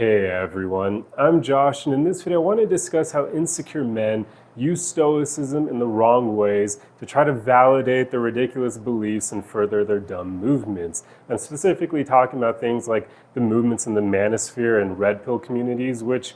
Hey everyone, I'm Josh, and in this video I want to discuss how insecure men use Stoicism in the wrong ways to try to validate their ridiculous beliefs and further their dumb movements. I'm specifically talking about things like the movements in the manosphere and red pill communities, which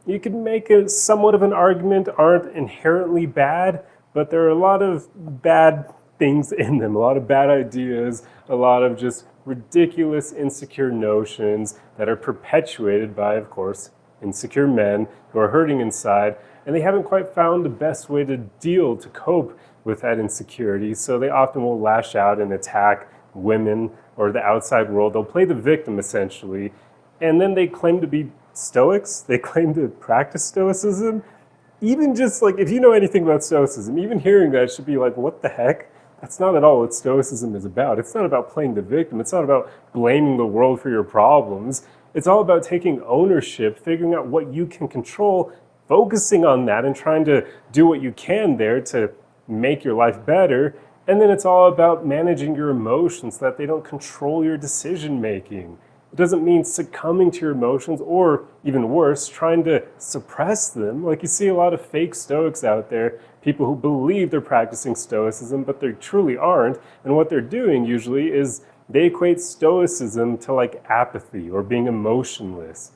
you could make somewhat of an argument aren't inherently bad, but there are a lot of bad things in them, a lot of bad ideas, a lot of just ridiculous, insecure notions that are perpetuated by, of course, insecure men who are hurting inside, and they haven't quite found the best way to cope with that insecurity, so they often will lash out and attack women or the outside world. They'll play the victim, essentially, and then they claim to be Stoics, they claim to practice Stoicism. Even just like, if you know anything about Stoicism, even hearing that should be like, what the heck? That's not at all what Stoicism is about. It's not about playing the victim. It's not about blaming the world for your problems. It's all about taking ownership, figuring out what you can control, focusing on that and trying to do what you can there to make your life better. And then it's all about managing your emotions so that they don't control your decision making. It doesn't mean succumbing to your emotions or, even worse, trying to suppress them. Like, you see a lot of fake Stoics out there, people who believe they're practicing Stoicism, but they truly aren't. And what they're doing usually is they equate Stoicism to like apathy or being emotionless.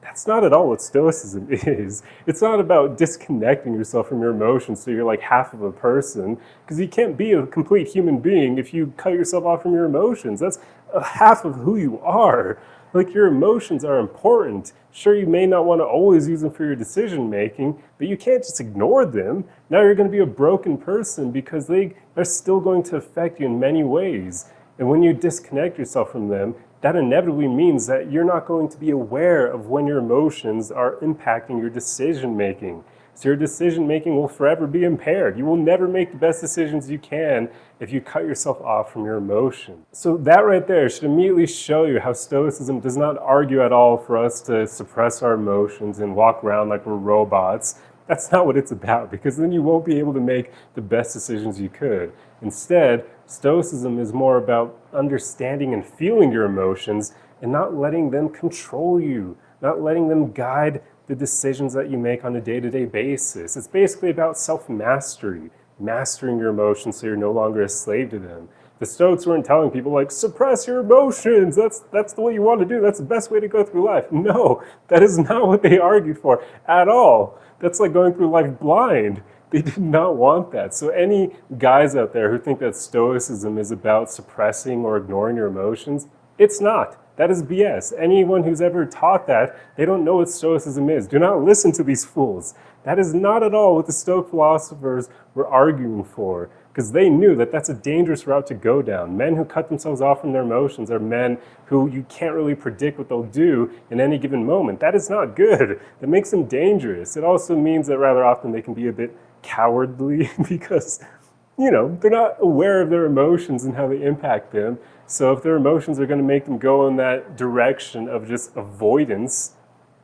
That's not at all what Stoicism is. It's not about disconnecting yourself from your emotions so you're like half of a person, because you can't be a complete human being if you cut yourself off from your emotions. That's half of who you are. Like, your emotions are important. Sure, you may not want to always use them for your decision making, but you can't just ignore them. Now you're going to be a broken person because they are still going to affect you in many ways. And when you disconnect yourself from them, that inevitably means that you're not going to be aware of when your emotions are impacting your decision making. So your decision making will forever be impaired. You will never make the best decisions you can if you cut yourself off from your emotions. So that right there should immediately show you how Stoicism does not argue at all for us to suppress our emotions and walk around like we're robots. That's not what it's about, because then you won't be able to make the best decisions you could. Instead, Stoicism is more about understanding and feeling your emotions and not letting them control you, not letting them guide the decisions that you make on a day-to-day basis. It's basically about self-mastery, mastering your emotions so you're no longer a slave to them. The Stoics weren't telling people like, suppress your emotions, that's the way you want to do, that's the best way to go through life. No, that is not what they argued for at all. That's like going through life blind. They did not want that. So any guys out there who think that Stoicism is about suppressing or ignoring your emotions, it's not. That is BS. Anyone who's ever taught that, they don't know what Stoicism is. Do not listen to these fools. That is not at all what the Stoic philosophers were arguing for, because they knew that that's a dangerous route to go down. Men who cut themselves off from their emotions are men who you can't really predict what they'll do in any given moment. That is not good. That makes them dangerous. It also means that rather often they can be a bit cowardly because, they're not aware of their emotions and how they impact them. So if their emotions are going to make them go in that direction of just avoidance,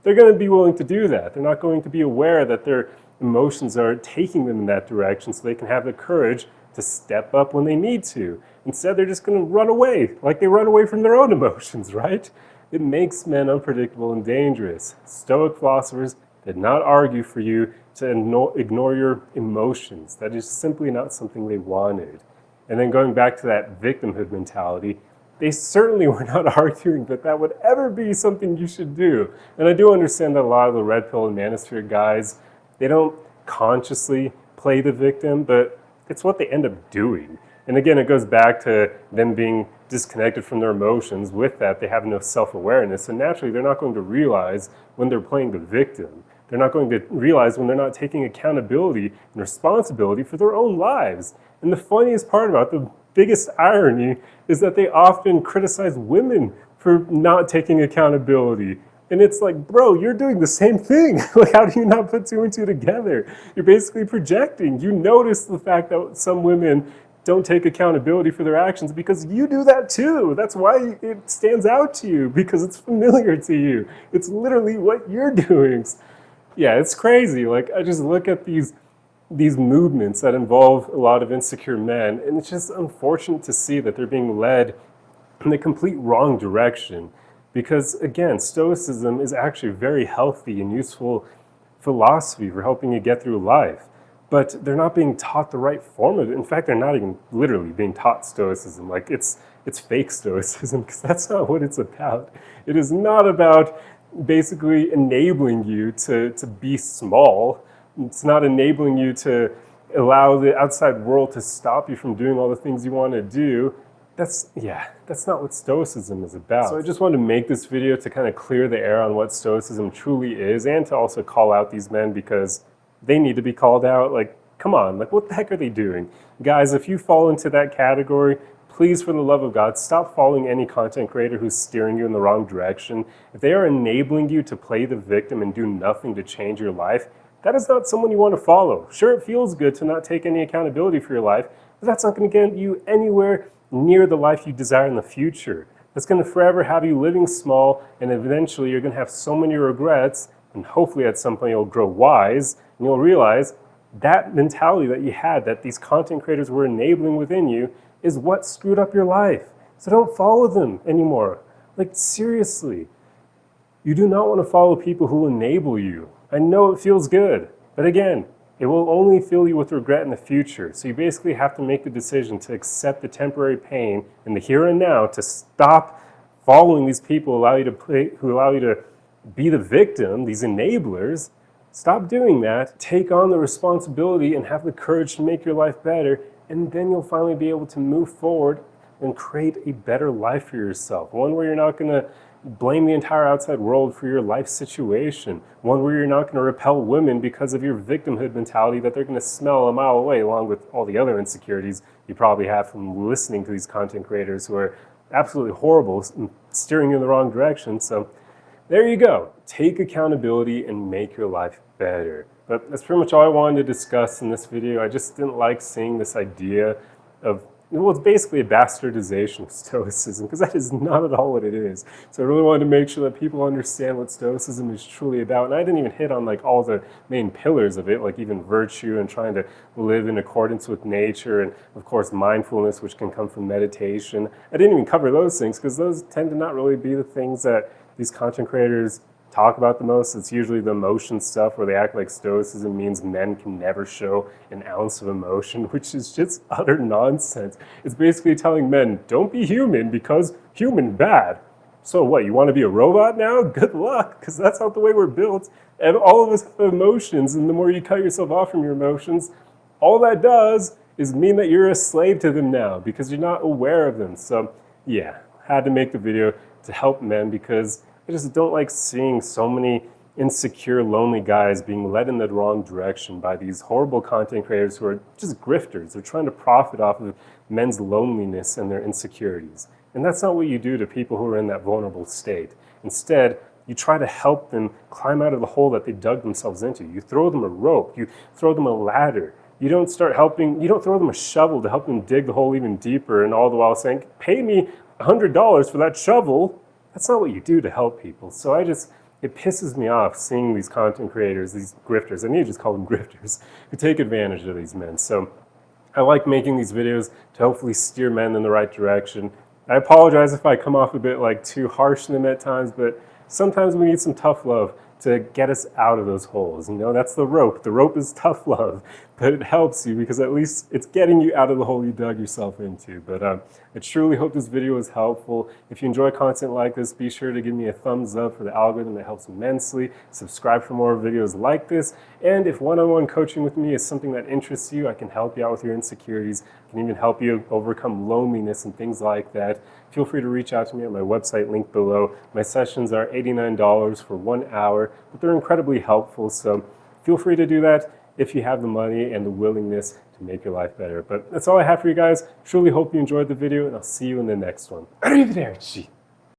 they're going to be willing to do that. They're not going to be aware that their emotions are taking them in that direction so they can have the courage to step up when they need to. Instead, they're just going to run away, like they run away from their own emotions, right? It makes men unpredictable and dangerous. Stoic philosophers did not argue for you to ignore your emotions. That is simply not something they wanted. And then going back to that victimhood mentality, they certainly were not arguing that that would ever be something you should do. And I do understand that a lot of the red pill and manosphere guys, they don't consciously play the victim, but it's what they end up doing. And again, it goes back to them being disconnected from their emotions. With that, they have no self-awareness, so naturally they're not going to realize when they're playing the victim. They're not going to realize when they're not taking accountability and responsibility for their own lives. And the funniest part about the biggest irony is that they often criticize women for not taking accountability. And it's like, bro, you're doing the same thing. Like, how do you not put two and two together? You're basically projecting. You notice the fact that some women don't take accountability for their actions because you do that too. That's why it stands out to you, because it's familiar to you. It's literally what you're doing. Yeah, it's crazy. Like, I just look at these movements that involve a lot of insecure men, and it's just unfortunate to see that they're being led in the complete wrong direction. Because again, Stoicism is actually a very healthy and useful philosophy for helping you get through life. But they're not being taught the right form of it. In fact, they're not even literally being taught Stoicism. Like it's fake Stoicism, because that's not what it's about. It is not about basically enabling you to be small. It's not enabling you to allow the outside world to stop you from doing all the things you want to do. That's not what Stoicism is about. So I just wanted to make this video to kind of clear the air on what Stoicism truly is, and to also call out these men because they need to be called out. Like, come on, like what the heck are they doing? Guys, if you fall into that category, please, for the love of God, stop following any content creator who's steering you in the wrong direction. If they are enabling you to play the victim and do nothing to change your life, that is not someone you want to follow. Sure, it feels good to not take any accountability for your life, but that's not going to get you anywhere near the life you desire in the future. That's going to forever have you living small, and eventually you're going to have so many regrets, and hopefully at some point you'll grow wise, and you'll realize that mentality that you had, that these content creators were enabling within you, is what screwed up your life. So don't follow them anymore. Like, seriously. You do not want to follow people who enable you. I know it feels good, but again, it will only fill you with regret in the future. So you basically have to make the decision to accept the temporary pain in the here and now, to stop following these people who allow you to be the victim, these enablers. Stop doing that. Take on the responsibility and have the courage to make your life better, and then you'll finally be able to move forward and create a better life for yourself. One where you're not going to blame the entire outside world for your life situation. One where you're not going to repel women because of your victimhood mentality that they're going to smell a mile away, along with all the other insecurities you probably have from listening to these content creators who are absolutely horrible and steering you in the wrong direction. So there you go. Take accountability and make your life better. But that's pretty much all I wanted to discuss in this video. I just didn't like seeing this idea of, well, it's basically a bastardization of Stoicism, because that is not at all what it is. So I really wanted to make sure that people understand what Stoicism is truly about. And I didn't even hit on like all the main pillars of it, like even virtue and trying to live in accordance with nature, and of course mindfulness, which can come from meditation. I didn't even cover those things because those tend to not really be the things that these content creators talk about the most. It's usually the emotion stuff where they act like Stoicism means men can never show an ounce of emotion, which is just utter nonsense. It's basically telling men, don't be human because human bad. So what, you want to be a robot now? Good luck, because that's not the way we're built. And all of us have emotions, and the more you cut yourself off from your emotions, all that does is mean that you're a slave to them now because you're not aware of them. So yeah, had to make the video to help men, because I just don't like seeing so many insecure, lonely guys being led in the wrong direction by these horrible content creators who are just grifters. They're trying to profit off of men's loneliness and their insecurities. And that's not what you do to people who are in that vulnerable state. Instead, you try to help them climb out of the hole that they dug themselves into. You throw them a rope, you throw them a ladder. You don't throw them a shovel to help them dig the hole even deeper, and all the while saying, pay me $100 for that shovel. That's not what you do to help people. So it pisses me off seeing these content creators, these grifters, I need to just call them grifters, who take advantage of these men. So I like making these videos to hopefully steer men in the right direction. I apologize if I come off a bit like too harsh to them at times, but sometimes we need some tough love to get us out of those holes. You know, that's the rope. The rope is tough love, but it helps you because at least it's getting you out of the hole you dug yourself into. But I truly hope this video was helpful. If you enjoy content like this, be sure to give me a thumbs up for the algorithm. That helps immensely. Subscribe for more videos like this. And if one-on-one coaching with me is something that interests you, I can help you out with your insecurities. I can even help you overcome loneliness and things like that. Feel free to reach out to me at my website, linked below. My sessions are $89 for 1 hour, but they're incredibly helpful. So feel free to do that if you have the money and the willingness to make your life better. But that's all I have for you guys. Truly hope you enjoyed the video, and I'll see you in the next one. Arrivederci.